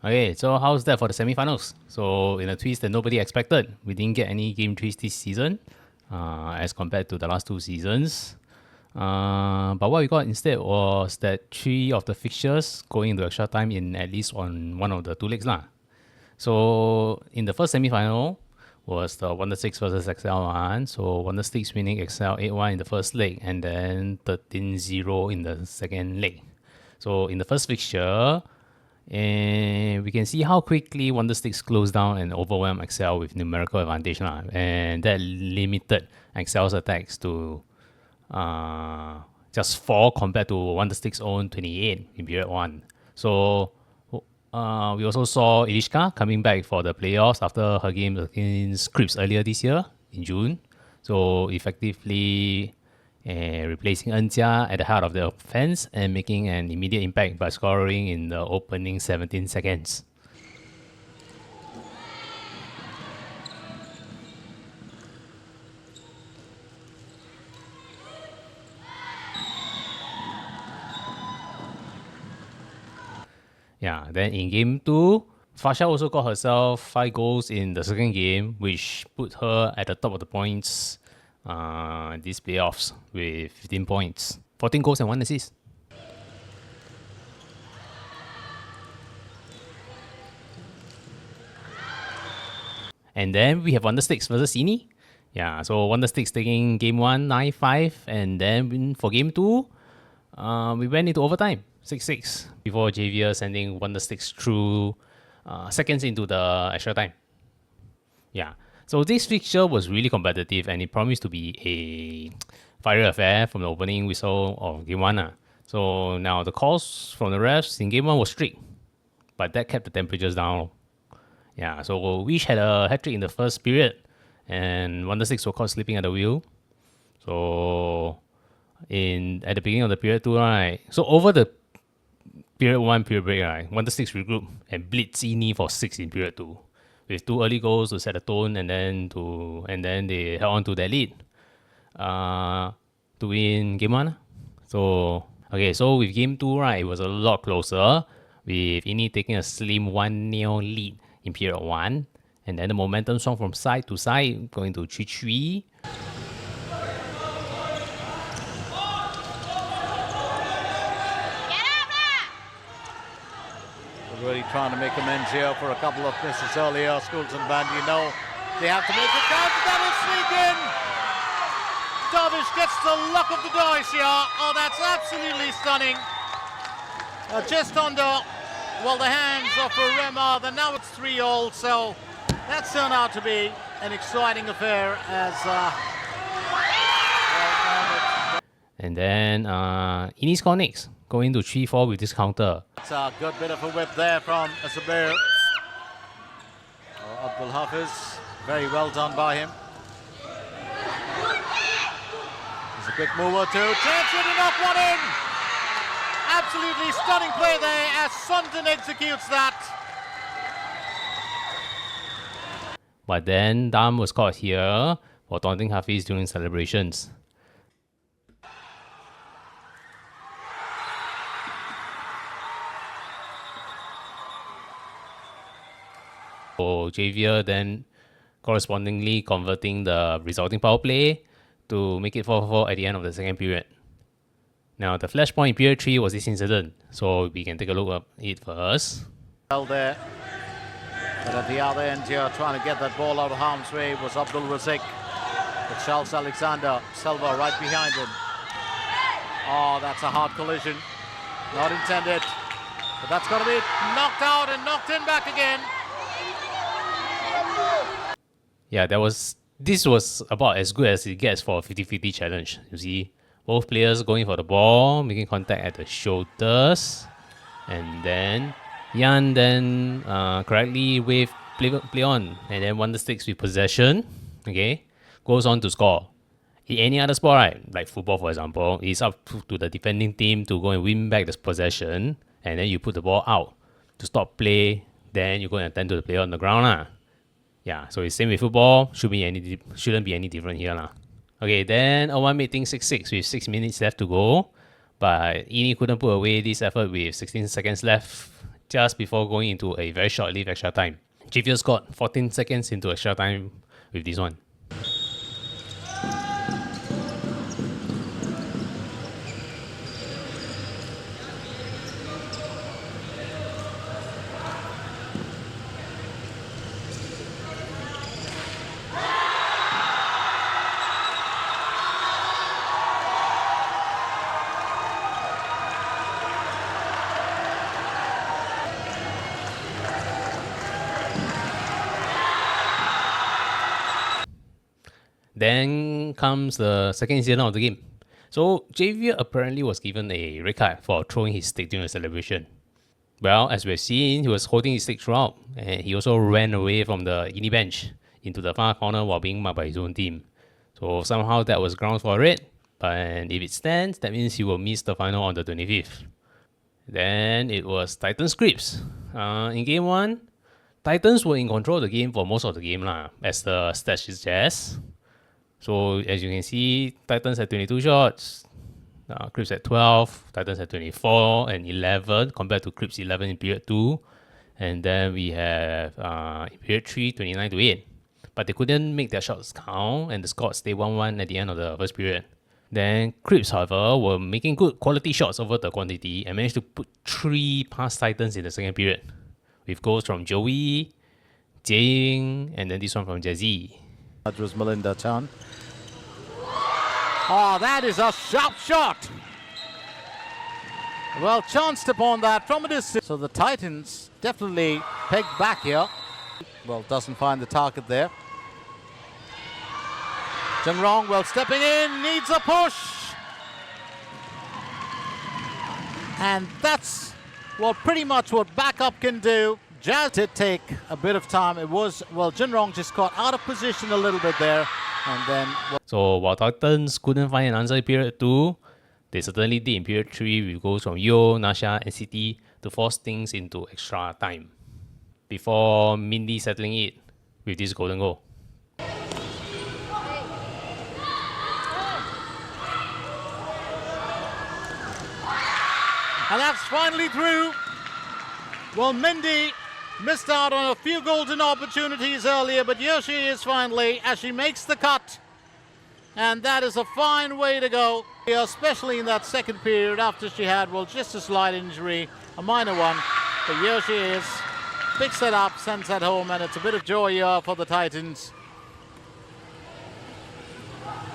Okay, so how's that for the semi-finals? So in a twist that nobody expected, we didn't get any game twists this season, as compared to the last 2 seasons. But what we got instead was that 3 of the fixtures going into extra time in at least on one of the 2 legs lah. So in the first semi-final was the Wondersticks versus XCEL one. So Wondersticks winning XCEL 8-1 in the first leg and then 13-0 in the second leg. So in the first fixture, and we can see how quickly Wondersticks closed down and overwhelmed XCEL with numerical advantage lah. And that limited XCEL's attacks to just 4 compared to Wondersticks' own 28 in period 1. So we also saw Ilishka coming back for the playoffs after her game against Cripz earlier this year in June. So effectively replacing Enjia at the heart of the offense and making an immediate impact by scoring in the opening 17 seconds. Yeah, then in game 2, Fasha also got herself 5 goals in the second game, which put her at the top of the points these playoffs with 15 points, 14 goals and 1 assist. And then we have Wondersticks versus Ini. Yeah, so Wondersticks taking game 1 9-5, and then for game 2, we went into overtime 6-6 before Javier sending Wondersticks through seconds into the extra time. Yeah, so this fixture was really competitive and it promised to be a fiery affair from the opening whistle of game 1. So now the calls from the refs in game 1 was strict, but that kept the temperatures down. Yeah, so Wish had a hat-trick in the first period and Wondersticks were caught sleeping at the wheel. So at the beginning of the period 2, right? So over the period 1 period break, right? Wondersticks regroup and blitz Ini for 6 in period 2, with 2 early goals to set the tone, and then they held on to their lead to win game 1. So with game 2, right, it was a lot closer, with Ini taking a slim 1-0 lead in period 1, and then the momentum swung from side to side, going to 3-3. Really trying to make amends here for a couple of misses earlier. Skools and Bandy know they have to make it count. That is sneak in. Darvish gets the luck of the dice here. Oh, that's absolutely stunning. Just under, the hands of Rema. Then now it's 3-all. So that's turned out to be an exciting affair as. And then Ini scored next, going to 3-4 with this counter. It's a good bit of a whip there from Sabir. Abdul Hafiz, very well done by him. He's a quick mover too. Chance it enough, one in. Absolutely stunning play there as Sundon executes that. But then Dam was caught here for taunting Hafiz during celebrations. So Javier then correspondingly converting the resulting power play to make it 4-4 at the end of the second period. Now the flashpoint in period 3 was this incident, so we can take a look at it first. Well there, but at the other end here, trying to get that ball out of harm's way was Abdul Razik. But Charles Alexander, Selva right behind him. Oh, that's a hard collision. Not intended, but that's going to be knocked out and knocked in back again. Yeah, this was about as good as it gets for a 50-50 challenge. You see, both players going for the ball, making contact at the shoulders, and then Yan correctly wave play on, and then Wondersticks with possession, goes on to score. In any other sport, right, like football for example, it's up to the defending team to go and win back the possession, and then you put the ball out to stop play, then you go and attend to the player on the ground. Yeah, so it's same with football, shouldn't be any different here. Okay, then Owen made things 6-6 with 6 minutes left to go, but Ini couldn't put away this effort with 16 seconds left just before going into a very short-lived extra time. JVL scored 14 seconds into extra time with this one. Then comes the second incident of the game. So Javier apparently was given a red card for throwing his stick during the celebration. Well, as we've seen, he was holding his stick throughout, and he also ran away from the Innie bench into the far corner while being marked by his own team. So somehow that was grounds for a red, but if it stands, that means he will miss the final on the 25th. Then it was Titans Cripz. In game 1, Titans were in control of the game for most of the game, as the stats suggest. So as you can see, Titans had 22 shots, Cripz had 12, Titans had 24 and 11 compared to Cripz 11 in period 2. And then we have in period 3, 29 to 8. But they couldn't make their shots count, and the score stayed 1-1 at the end of the first period. Then Cripz, however, were making good quality shots over the quantity and managed to put 3 past Titans in the second period, with goals from Joey, Jing, and then this one from Jazzy. That was Melinda Chan. Oh, that is a sharp shot. Well, chanced upon that from a distance. So the Titans definitely pegged back here. Well, doesn't find the target there. Jung Rong, well, stepping in, needs a push. And that's pretty much what backup can do. Jazz did take a bit of time. It was, well, Jun Rong just got out of position a little bit there. And then... So while Titans couldn't find an answer in period 2, they certainly did in period 3 with goals from Yo, Nasha, and City to force things into extra time, before Mindy settling it with this golden goal. And that's finally through. Well, Mindy missed out on a few golden opportunities earlier, but here she is finally as she makes the cut. And that is a fine way to go, especially in that second period after she had, well, just a slight injury, a minor one. But here she is, picks it up, sends that home, and it's a bit of joy here for the Titans.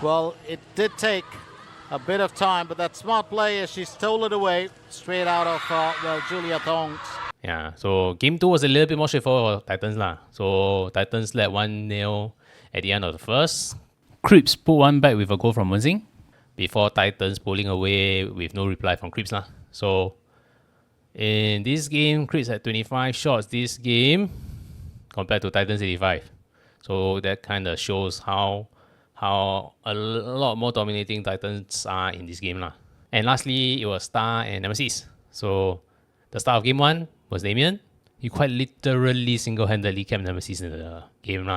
Well, it did take a bit of time, but that smart play as she stole it away straight out of, Julia Thongs. Yeah, so game 2 was a little bit more straightforward for Titans. So Titans led 1-0 at the end of the first. Cripz put one back with a goal from Wenzing before Titans pulling away with no reply from Cripz. So in this game, Cripz had 25 shots this game compared to Titans 85. So that kind of shows how a lot more dominating Titans are in this game. And lastly, it was Star and Nemesis. So the start of game 1 was Damien. He quite literally single-handedly kept Nemesis in the game.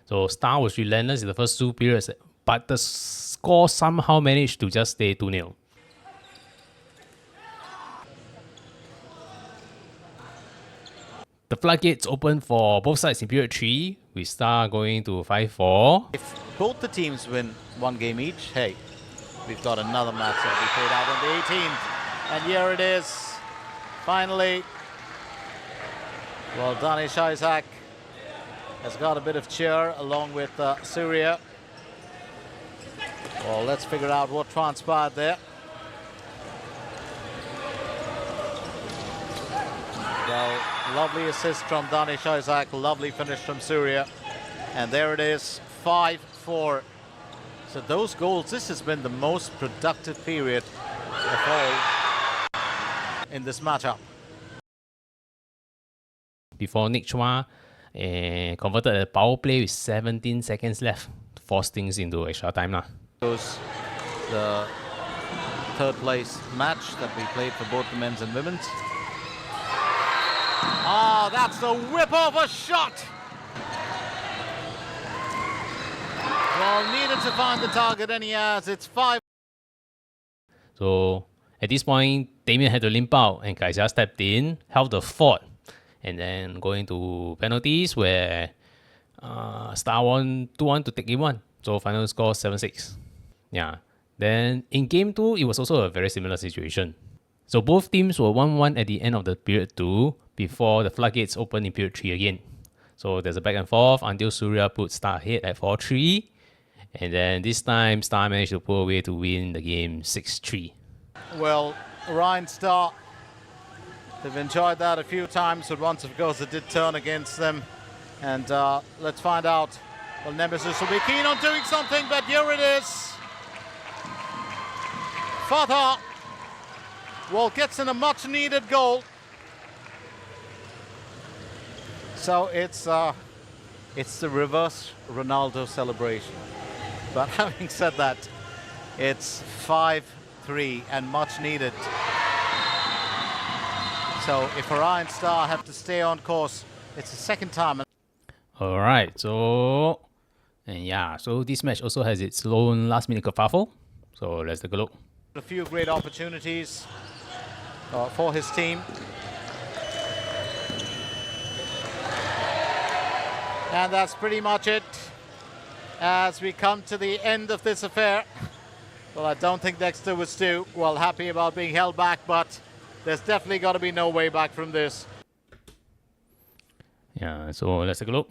So Star was relentless in the first 2 periods, but the score somehow managed to just stay 2-0. The floodgates opened for both sides in period 3, with Star going to 5-4. If both the teams win one game each, hey, we've got another match that we played out on the 18th. And here it is, finally. Well, Danish Isaac has got a bit of cheer along with Surya. Well, let's figure out what transpired there. Well, lovely assist from Danish Isaac, lovely finish from Surya. And there it is, 5-4. So those goals, this has been the most productive period of all in this matchup. Before Nick Chua converted a power play with 17 seconds left to force things into extra time. Those the third place match that we played for both the men's and women's. Oh, that's a whip of a shot! Well, needed to find the target, and he has. It's 5. So At this point, Damien had to limp out and Kaisia stepped in, held the fort, and then going to penalties where Star won 2-1 to take game 1. So final score 7-6. Yeah. Then in game 2, it was also a very similar situation. So both teams were 1-1 at the end of the period 2 before the floodgates opened in period 3 again. So there's a back and forth until Surya put Star ahead at 4-3. And then this time, Star managed to pull away to win the game 6-3. Well, Orion Star, they've enjoyed that a few times, but once of course it did turn against them. And let's find out. Well, Nemesis will be keen on doing something, but here it is. Fatah, well, gets in a much needed goal. So it's the reverse Ronaldo celebration. But having said that, it's 5-3 and much needed. So if Orion Star have to stay on course, it's the second time. All right, so this match also has its own last-minute kerfuffle. So let's take a look. A few great opportunities for his team. And that's pretty much it as we come to the end of this affair. Well, I don't think Dexter was too well happy about being held back, but there's definitely got to be no way back from this. Yeah, so let's take a look.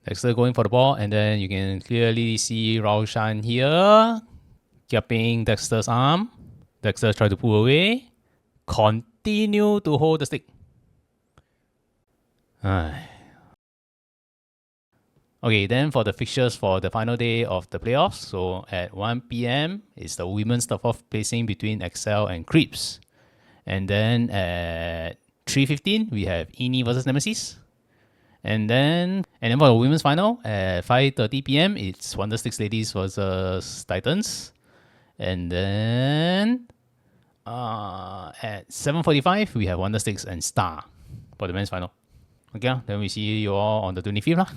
Dexter going for the ball, and then you can clearly see Raushan here gapping Dexter's arm. Dexter try to pull away. Continue to hold the stick. Okay, then for the fixtures for the final day of the playoffs, so at 1 p.m. is the women's stuff-off placing between XCEL and Cripz. And then at 3:15, we have Ini versus Nemesis. And then for the women's final, at 5:30 p.m., it's Wondersticks ladies versus Titans. And then at 7:45, we have Wondersticks and Star for the men's final. Okay, then we see you all on the 25th.